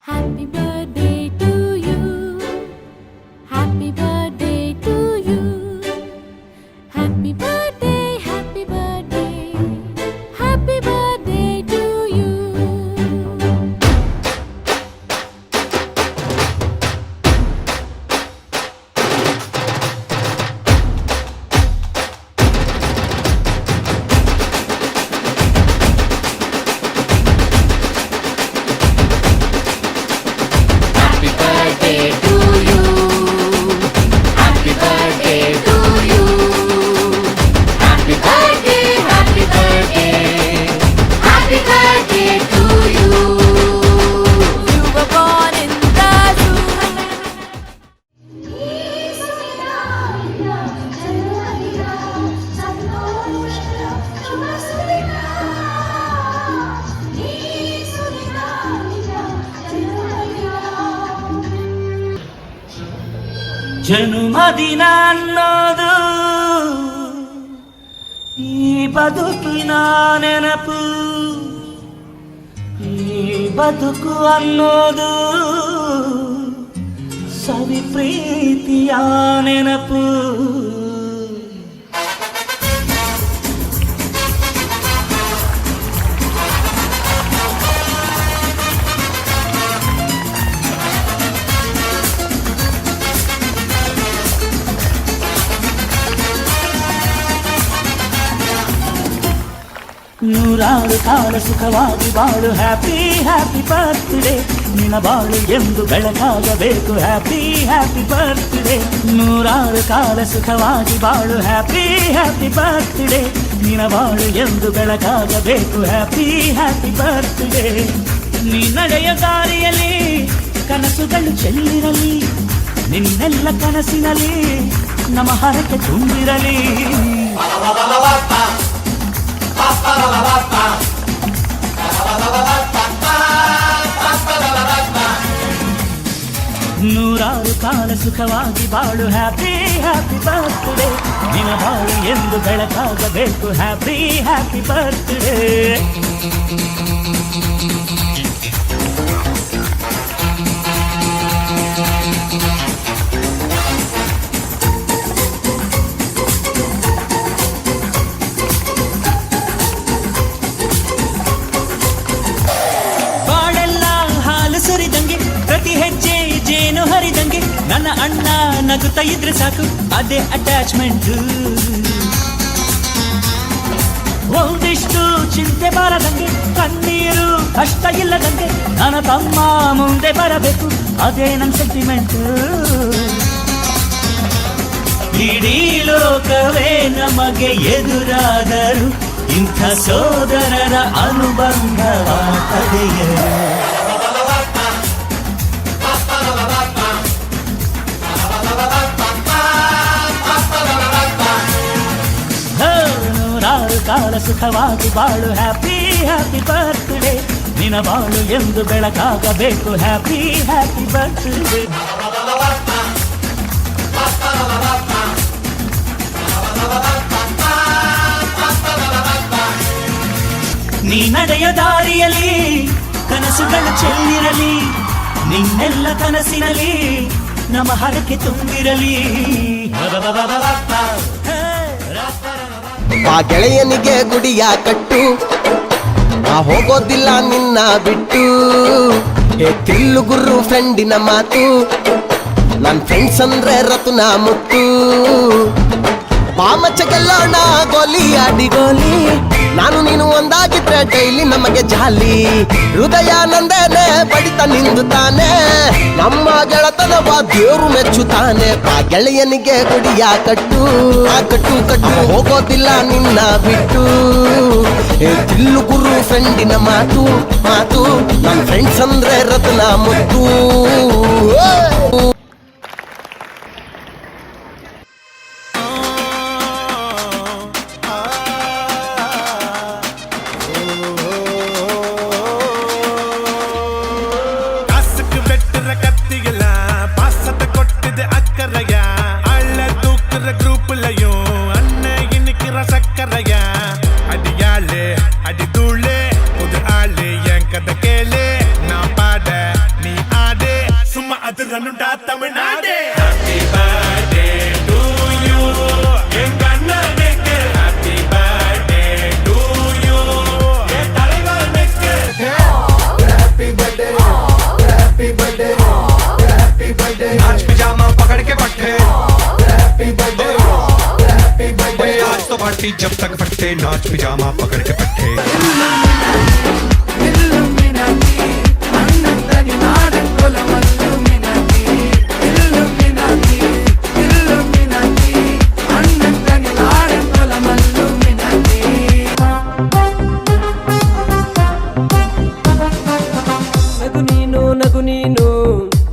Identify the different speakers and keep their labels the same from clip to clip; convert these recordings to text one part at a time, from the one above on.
Speaker 1: Happy birthday to you. Happy birthday to you. Happy birthday, happy birthday. Happy birthday to you.
Speaker 2: Happy birthday to you. Happy birthday to you. Happy birthday, happy birthday. Happy birthday to you.
Speaker 1: You were born in the zoo.
Speaker 3: ಜನುಮದಿನ ಅನ್ನೋದು ಈ ಬದುಕಿನ ನೆನಪು, ಈ ಬದುಕು ಅನ್ನೋದು ಸವಿ ಪ್ರೀತಿಯ ನೆನಪು. ನೂರಾರು ಕಾಲ ಸುಖವಾಗಿ ಬಾಳು, ಹ್ಯಾಪಿ ಹ್ಯಾಪಿ ಬರ್ತ್ಡೇ. ನಿನ್ನ ಬಾಳು ಎಂದು ಬೆಳಕಾಗಬೇಕು, ಹ್ಯಾಪಿ ಹ್ಯಾಪಿ ಬರ್ತ್ಡೇ. ನೂರಾರು ಕಾಲ ಸುಖವಾಗಿ ಬಾಳು, ಹ್ಯಾಪಿ ಹ್ಯಾಪಿ ಬರ್ತ್ಡೇ. ನಿನ್ನ ಬಾಳು ಎಂದು ಬೆಳಕಾಗಬೇಕು, ಹ್ಯಾಪಿ ಹ್ಯಾಪಿ ಬರ್ತ್ಡೇ. ನೀ ನಡೆಯ ದಾರಿಯಲ್ಲಿ ಕನಸುಗಳು ಚೆಲ್ಲಿರಲಿ, ನಿನ್ನೆಲ್ಲ ಕನಸಿನಲ್ಲಿ ನಮ್ಮ ಹರಕೆ ತುಂಬಿರಲಿ. ನೂರಾರು ಕಾಲ ಸುಖವಾಗಿ ಬಾಳು, ಹ್ಯಾಪಿ ಹ್ಯಾಪಿ ಬರ್ತ್ಡೇ. ನಿನ್ನ ಬಾಳು ಎಂದು ಬೆಳಕಾಗಬೇಕು, ಹ್ಯಾಪಿ ಹ್ಯಾಪಿ ಬರ್ತ್ಡೇ. ಬಾಳೆಲ್ಲ ಹಾಲು ಸುರಿದಂಗೆ, ಪ್ರತಿ ಹೆಜ್ಜೆ ಜೇನು ಹರಿದಂಗೆ, ನನ್ನ ಅಣ್ಣ ನಗುತ್ತಾ ಇದ್ರೆ ಸಾಕು, ಅದೇ ಅಟ್ಯಾಚ್ಮೆಂಟ್. ಒಂದಿಷ್ಟು ಚಿಂತೆ ಬಾರದಂಗೆ, ಕಣ್ಣೀರು ಕಷ್ಟ ಇಲ್ಲದಂಗೆ, ನನ್ನ ತಮ್ಮ ಮುಂದೆ ಬರಬೇಕು, ಅದೇ ನನ್ನ ಸೆಂಟಿಮೆಂಟ್. ಇಡೀ ಲೋಕವೇ ನಮಗೆ ಎದುರಾದರು, ಇಂಥ ಸೋದರರ ಅನುಬಂಧವ ತಡೆಯರು. ನೂರಾರು ಕಾಲ ಸುಖವಾಗಿ ಬಾಳು, ಹ್ಯಾಪಿ ಹ್ಯಾಪಿ ಬರ್ತ್ಡೇ. ನಿನ್ನ ಬಾಳು ಎಂದು ಬೆಳಕಾಗಬೇಕು, ಹ್ಯಾಪಿ ಹ್ಯಾಪಿ ಬರ್ತ್ಡೇ. ನೀ ನಡೆಯ ದಾರಿಯಲ್ಲಿ ಕನಸುಗಳು ಚೆಲ್ಲಿರಲಿ, ನಿನ್ನೆಲ್ಲ ಕನಸಿನಲ್ಲಿ ನಮ್ಮ ಹರಕೆ ತುಂಬಿರಲಿ.
Speaker 4: ಆ ಗೆಳೆಯನಿಗೆ ಗುಡಿಯ ಕಟ್ಟು, ನಾ ಹೋಗೋದಿಲ್ಲ ನಿನ್ನ ಬಿಟ್ಟು. ಹೇ ತಿಲ್ಲು ಗುರು ಫ್ರೆಂಡಿನ ಮಾತು, ನನ್ ಫ್ರೆಂಡ್ಸ್ ಅಂದ್ರೆ ರತುನ ಮುತ್ತು. ಬಾಮಚ್ಚ ಗೆಲ್ಲೋಣ ಗೋಲಿ ಆಡಿ ಗೋಲಿ, ನಾನು ನೀನು ಒಂದಾಗಿದ್ರೆ ಡೈಲಿ ನಮಗೆ ಜಾಲಿ. ಹೃದಯ ನಂದೇನೆ ಬಡಿತ ನಿಂದು ತಾನೆ, ನಮ್ಮ ಗೆಳತನವ ದೇವ್ರು ಮೆಚ್ಚುತ್ತಾನೆ. ಆ ಗೆಳೆಯನಿಗೆ ಗುಡಿಯ ಕಟ್ಟು, ಆ ಕಟ್ಟು ಕಟ್ಟು ಹೋಗೋದಿಲ್ಲ ನಿನ್ನ ಬಿಟ್ಟು. ತಿಲ್ಲು ಗುರು ಫ್ರೆಂಡಿನ ಮಾತು ಮಾತು, ನನ್ನ ಫ್ರೆಂಡ್ಸ್ ಅಂದ್ರೆ ರತ್ನ ಮುತ್ತು.
Speaker 5: அடி தூளே புது ஆளு என் கதை கேளு நான் பாட நீ மகனுண்டா Tamil Nadu. Happy birthday to you. எங்க அண்ணனுக்கு happy birthday to you. என் தலைவனுக்கு happy birthday. Happy birthday. Happy birthday. नाच पिजामा पकड़ के पट्टे. Happy birthday. Happy birthday. आज तो पार्टी जब तक फट्टे नाच पिजामा पकड़ के पट्टे.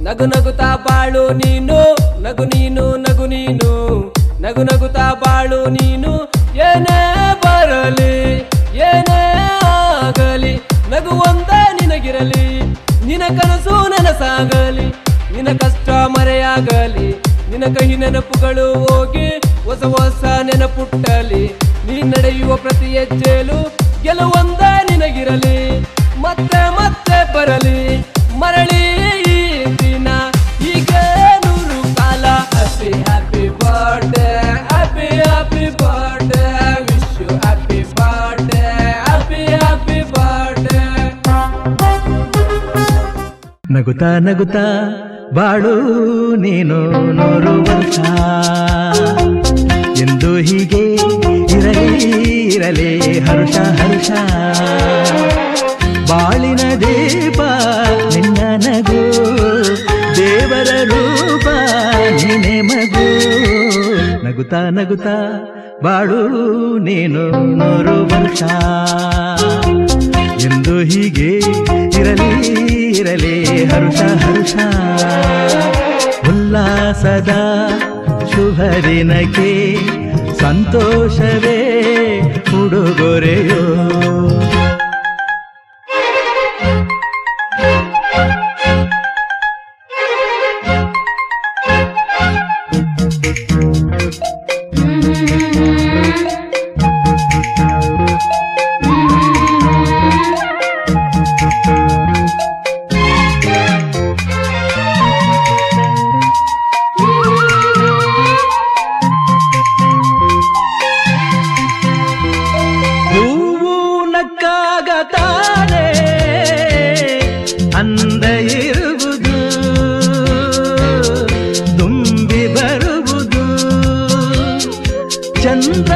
Speaker 6: ನಗು ನಗುತ್ತಾ ಬಾಳು ನೀನು ನಗು ನೀನು ನಗು ನೀನು ನಗು ನಗುತ್ತಾ ಬಾಳು ನೀನು ಏನೇ ಬರಲಿ ಏನೇ ಆಗಲಿ ನಗು ಒಂದೇ ನಿನಗಿರಲಿ ನಿನ ಕನಸು ನನಸಾಗಲಿ ನಿನ ಕಷ್ಟ ಮರೆಯಾಗಲಿ ನಿನ ಕಹಿ ನೆನಪುಗಳು ಹೋಗಿ ಹೊಸ ಹೊಸ ನೆನಪುಟ್ಟಲಿ ನೀ ನಡೆಯುವ ಪ್ರತಿ ಹೆಜ್ಜೆಲು ಗೆಲುವೊಂದೇ ನಿನಗಿರಲಿ ಮತ್ತೆ ಮತ್ತೆ ಬರಲಿ ಮರಳಿ ಈ ದಿನ ಹೀಗೆ ನೂರು ಕಾಲ happy happy birthday happy happy birthday wish you happy birthday happy happy birthday.
Speaker 3: ನಗುತ್ತಾ ನಗುತ್ತಾ ಬಾಳು ನೀನು 100 ವರ್ಷ ಎಂದು ಹೀಗೆ ಇರಲಿ ಇರಲಿ ಹರುಷ ಹರುಷ ಬಾಳಿನ ದೀಪ ನಿನ್ನ ನಗು ದೇವರ ರೂಪ ನೀನೆ ಮಗು ನಗುತ್ತಾ ನಗುತ್ತಾ ಬಾಳು ನೀನು 100 ವರ್ಷ ಎಂದು ಹೀಗೆ ಇರಲಿ ಇರಲಿ ಹರುಷ ಹರುಷ ಉಲ್ಲಾಸದ ಶುಭ ದಿನಕ್ಕೆ ಸಂತೋಷವೇ ಉಡುಗೊರೆಯೋ ನಕ್ಕಾಗತಾನೆ ಅಂದ ಇರುವುದು ತುಂಬಿ ಬರುವುದು ಚಂದ್ರ